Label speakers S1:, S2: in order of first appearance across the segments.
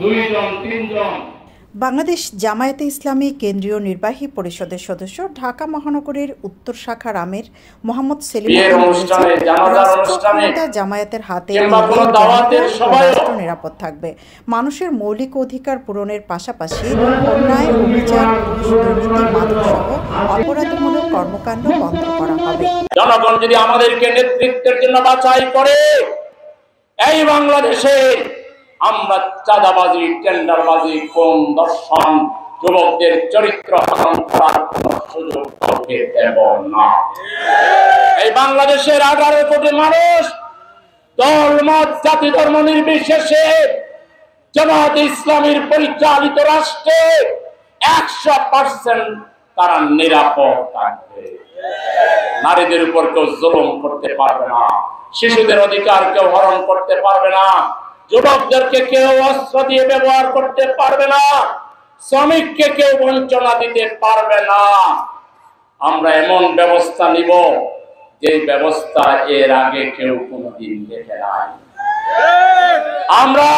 S1: দুইজন তিনজন।
S2: বাংলাদেশ জামায়াতে ইসলামী কেন্দ্রীয় নির্বাহী পরিষদের সদস্য ঢাকা মহানগরীর উত্তর শাখার আমির মোহাম্মদ সেলিম জামায়াতের হাতে রাষ্ট্র নিরাপদ থাকবে। মানুষের মৌলিক অধিকার পূরণের পাশাপাশি অন্যায়, অবিচার, দুর্নীতি, মাদকসহ অপরাধমূলক কর্মকাণ্ড বন্ধ করা হবে।
S3: জনগণ যদি আমাদেরকে নেতৃত্বের জন্য বাছাই করে, এই বাংলাদেশে আমরা চাঁদাবাজি, টেন্ডারবাজি, কোন দর্শন, যুবকদের চরিত্র হরণ করার কোন সুযোগ কাউকে দেব না। এই বাংলাদেশের 18 কোটি মানুষ দল, মত, জাতি, ধর্ম নির্বিশেষে জামায়াতে ইসলামীর পরিচালিত রাষ্ট্রে 100% তারা নিরাপদ থাকবে। নারীদের উপর কেউ জুলুম করতে পারবে না, শিশুদের অধিকার কেউ হরণ করতে পারবে না, যুবকদেরকে কেউ অস্ত্র দিয়ে ব্যবহার করতে পারবে না, শ্রমিককে কেউ বঞ্চনা দিতে পারবে না। আমরা এমন ব্যবস্থা নিব যে ব্যবস্থা এর আগে কেউ কোনোদিন দেখে নাই। আমরা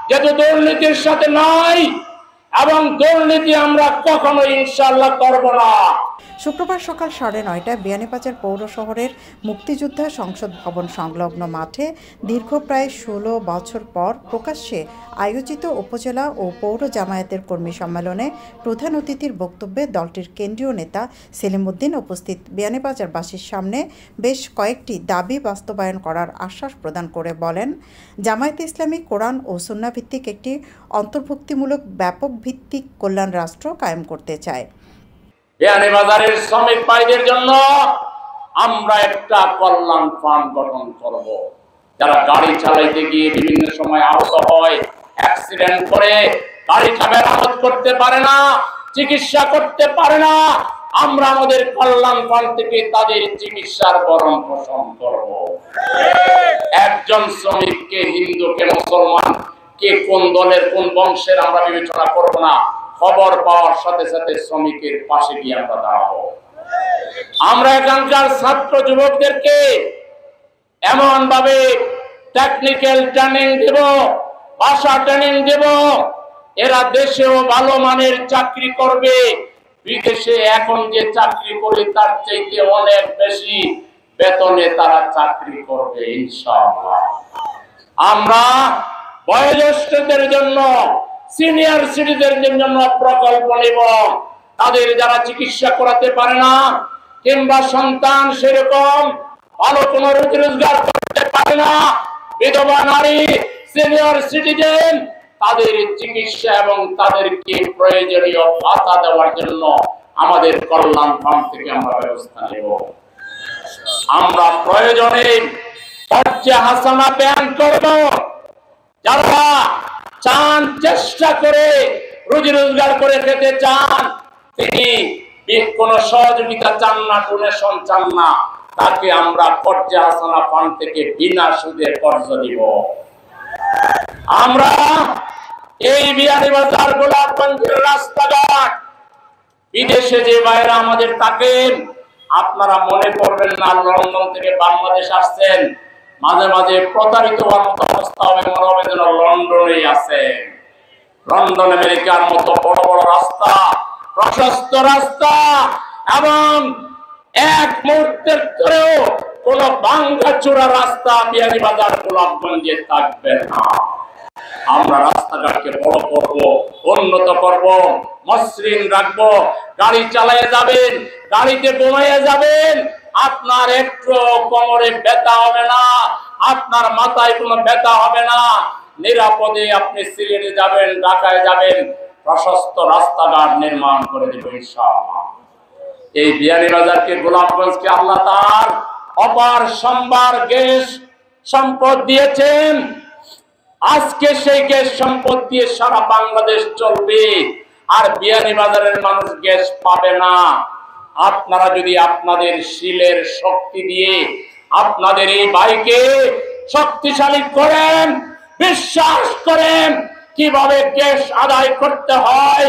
S3: যেহেতু দুর্নীতির সাথে নাই এবং দুর্নীতি আমরা কখনো ইনশাআল্লাহ করব না।
S2: শুক্রবার সকাল 9:30টায় বিয়ানীবাজার পৌর শহরের মুক্তিযোদ্ধা সংসদ ভবন সংলগ্ন মাঠে দীর্ঘ প্রায় 16 বছর পর প্রকাশ্যে আয়োজিত উপজেলা ও পৌর জামায়াতের কর্মী সম্মেলনে প্রধান অতিথির বক্তব্যে দলটির কেন্দ্রীয় নেতা সেলিম উদ্দিন উপস্থিত বিয়ানীবাজারবাসীর সামনে বেশ কয়েকটি দাবি বাস্তবায়ন করার আশ্বাস প্রদান করে বলেন, জামায়াতে ইসলামী কোরআন ও সুন্নাহ ভিত্তিক একটি অন্তর্ভুক্তিমূলক ব্যাপক ভিত্তিক কল্যাণ রাষ্ট্র কায়েম করতে চায়।
S3: বিয়ানীবাজারের শ্রমিক ভাইদের জন্য আমরা একটা কল্যাণ ফান্ড গঠন করব। যারা গাড়ি চালাইতে গিয়ে বিভিন্ন সময় আহত হয়, অ্যাক্সিডেন্ট করে, গাড়িটা মেরামত করতে পারে না, চিকিৎসা করতে পারে না, আমরা আমাদের কল্যাণ ফান্ড থেকে তাদের চিকিৎসার ভরণ পোষণ করব। একজন শ্রমিককে হিন্দু কে মুসলমান কে কোন দলের কোন বংশের আমরা বিবেচনা করব না। খবর পাওয়ার সাথে সাথে শ্রমিকের পাশে গিয়ে আমরা দাঁড়াবো। আমরা এখানকার ছাত্র যুবকদেরকে এমন ভাবে টেকনিক্যাল ট্রেনিং দেব, ভাষা ট্রেনিং দেব, এরা দেশেও ভালো মানের চাকরি করবে, বিদেশে এখন যে চাকরি করে তার চাইতে অনেক বেশি বেতনে তারা চাকরি করবে ইনশাআল্লাহ। আমরা বয়োজ্যেষ্ঠদের জন্য, সিনিয়র সিটিজেনদের জন্য প্রকল্প নেব। তাদের যারা চিকিৎসা করাতে পারে না কিংবা সন্তান সেরকম ভালো কোনো রুজি রোজগার করতে পারে না, বিধবা নারী, সিনিয়র সিটিজেন, তাদের চিকিৎসা এবং তাদেরকে প্রয়োজনীয় ভাতা দেওয়ার জন্য আমাদের কল্যাণ ফান্ড থেকে আমরা ব্যবস্থা নেব। আমরা প্রয়োজনে খরচে হাসানা ব্যয় করব। যারা চান, চেষ্টা করে রুজি রোজগার করে খেতে চান, তিনি কোন সহযোগিতা চান না, ডোনেশন চান না, তাকে আমরা খরচে হাসানা ফান্ড থেকে বিনা সুদে কর্জ দিব। আমরা এই বিয়ানীবাজার, গোলাপগঞ্জের রাস্তাঘাট, বিদেশে যে বাইরে আমাদের থাকেন, আপনারা মনে করবেন না লন্ডন থেকে বাংলাদেশ আসছেন, মাঝে মাঝে প্রতারিত হওয়ার মতো অবস্থা হবে, মনে হবে যেন লন্ডনেই আছে। লন্ডন আমেরিকার মতো বড় বড় রাস্তা, প্রশস্ত রাস্তা এবং এক মুহূর্তের ধরেও কোন ভাঙাচোরা রাস্তা বিয়ানীবাজার, গোলাপগঞ্জে থাকবে না। আমরা রাস্তাঘাটকে বড় করব, উন্নত করব, মসৃণ রাখবো। গাড়ি চালিয়ে যাবেন, গাড়িতে ঘুমিয়ে যাবেন, আপনার একটু কোমরে ব্যথা হবে না, আপনার মাথায় কোনো ব্যথা হবে না, নিরাপদে আপনি সিলেটে যাবেন, ঢাকায় যাবেন, প্রশস্ত রাস্তাঘাট নির্মাণ করে দেব ইনশাআল্লাহ। এই বিয়ানীবাজারকে, গোলাপগঞ্জকে আল্লাহ তার অপার সম্ভার গ্যাস সম্পদ দিয়েছেন। আজকে সেই গ্যাস সম্পদ দিয়ে সারা বাংলাদেশ চলবে, আর বিয়ানীবাজারের মানুষ গ্যাস পাবে না। আপনারা যদি আপনাদের শিলের শক্তি দিয়ে আপনাদের এই ভাইকে শক্তিশালী করেন, বিশ্বাস করেন কিভাবে গ্যাস আদায় করতে হয়,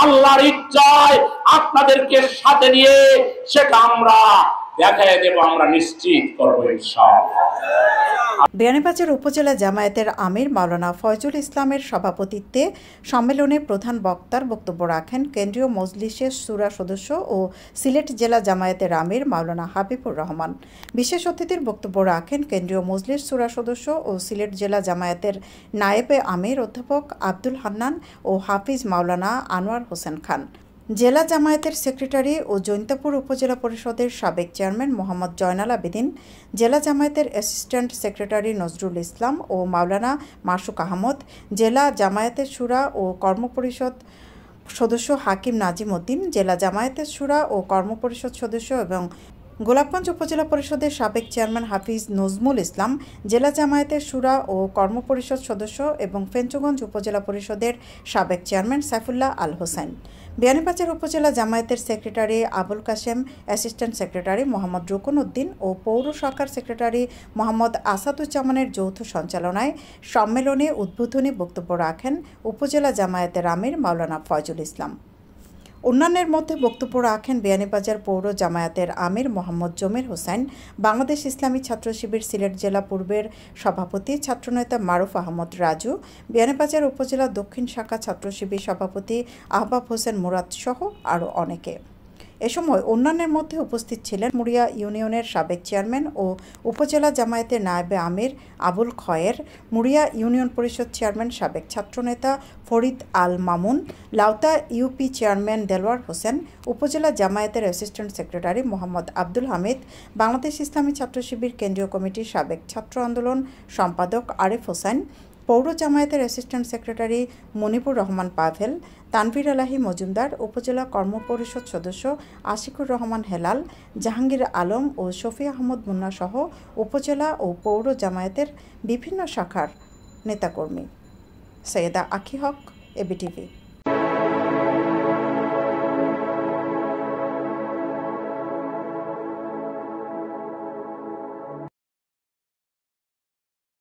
S3: আল্লাহর ইচ্ছায় আপনাদেরকে সাথে নিয়ে সেটা আমরা দেখায় দেব, আমরা নিশ্চিত করবো ইনশাআল্লাহ।
S2: বিয়ানীবাজার উপজেলা জামায়াতের আমির মাওলানা ফয়জুল ইসলামের সভাপতিত্বে সম্মেলনে প্রধান বক্তার বক্তব্য রাখেন কেন্দ্রীয় মজলিসের শুরা সদস্য ও সিলেট জেলা জামায়াতের আমির মাওলানা হাবিবুর রহমান। বিশেষ অতিথির বক্তব্য রাখেন কেন্দ্রীয় মজলিস শুরা সদস্য ও সিলেট জেলা জামায়াতের নায়েবে আমির অধ্যাপক আব্দুল হান্নান ও হাফিজ মাওলানা আনোয়ার হোসেন খান। জেলা জামায়াতের সেক্রেটারি ও জৈন্তাপুর উপজেলা পরিষদের সাবেক চেয়ারম্যান মোহাম্মদ জয়নাল আবেদিন, জেলা জামায়াতের অ্যাসিস্ট্যান্ট সেক্রেটারি নজরুল ইসলাম ও মাওলানা মাসুক আহমদ, জেলা জামায়াতের শুরা ও কর্মপরিষদ সদস্য হাকিম নাজিম উদ্দিন, জেলা জামায়াতের শুরা ও কর্মপরিষদ সদস্য এবং গোলাপগঞ্জ উপজেলা পরিষদের সাবেক চেয়ারম্যান হাফিজ নজমুল ইসলাম, জেলা জামায়াতের শুরা ও কর্মপরিষদ সদস্য এবং ফেঞ্চগঞ্জ উপজেলা পরিষদের সাবেক চেয়ারম্যান সাইফুল্লাহ আল হোসেন, বিয়ানীবাজার উপজেলা জামায়াতের secretary Abul Kashem, assistant secretary Mohammad Rukon Uddin ও পৌর শাখার সেক্রেটারি মোহাম্মদ আসাদুজ্জামানের যৌথ সঞ্চালনায় সম্মেলনে উদ্বোধনী বক্তব্য রাখেন উপজেলা জামায়াতের আমির মাওলানা ফয়জুল ইসলাম। অন্যান্যের মধ্যে বক্তব্য রাখেন বিয়ানীবাজার পৌর জামায়াতের আমির মোহাম্মদ জমির হোসেন, বাংলাদেশ ইসলামী ছাত্র শিবির সিলেট জেলা পূর্বের সভাপতি ছাত্রনেতা মারুফ আহমদ রাজু, বিয়ানীবাজার উপজেলা দক্ষিণ শাখা ছাত্র শিবির সভাপতি আহবাব হোসেন মুরাদ সহ আরও অনেকে। এ সময় অন্যান্যের মধ্যে উপস্থিত ছিলেন মুড়িয়া ইউনিয়নের সাবেক চেয়ারম্যান ও উপজেলা জামায়াতের নায়েবে আমির আবুল খয়ের, মুড়িয়া ইউনিয়ন পরিষদ চেয়ারম্যান সাবেক ছাত্রনেতা ফরিদ আল মামুন, লাউতা ইউপি চেয়ারম্যান দেলওয়ার হোসেন, উপজেলা জামায়াতের অ্যাসিস্ট্যান্ট সেক্রেটারি মোহাম্মদ আব্দুল হামিদ, বাংলাদেশ ইসলামী ছাত্র শিবির কেন্দ্রীয় কমিটির সাবেক ছাত্র আন্দোলন সম্পাদক আরিফ হোসেন, পৌর জামায়াতের অ্যাসিস্ট্যান্ট সেক্রেটারি মনিবুর রহমান পাভেল, তানভীর আলাহি মজুমদার, উপজেলা কর্মপরিষদ সদস্য আশিকুর রহমান হেলাল, জাহাঙ্গীর আলম ও শফি আহমদ মুন্না সহ উপজেলা ও পৌর জামায়াতের বিভিন্ন শাখার নেতাকর্মী। সৈয়দা আখি হক, এবিটিভি।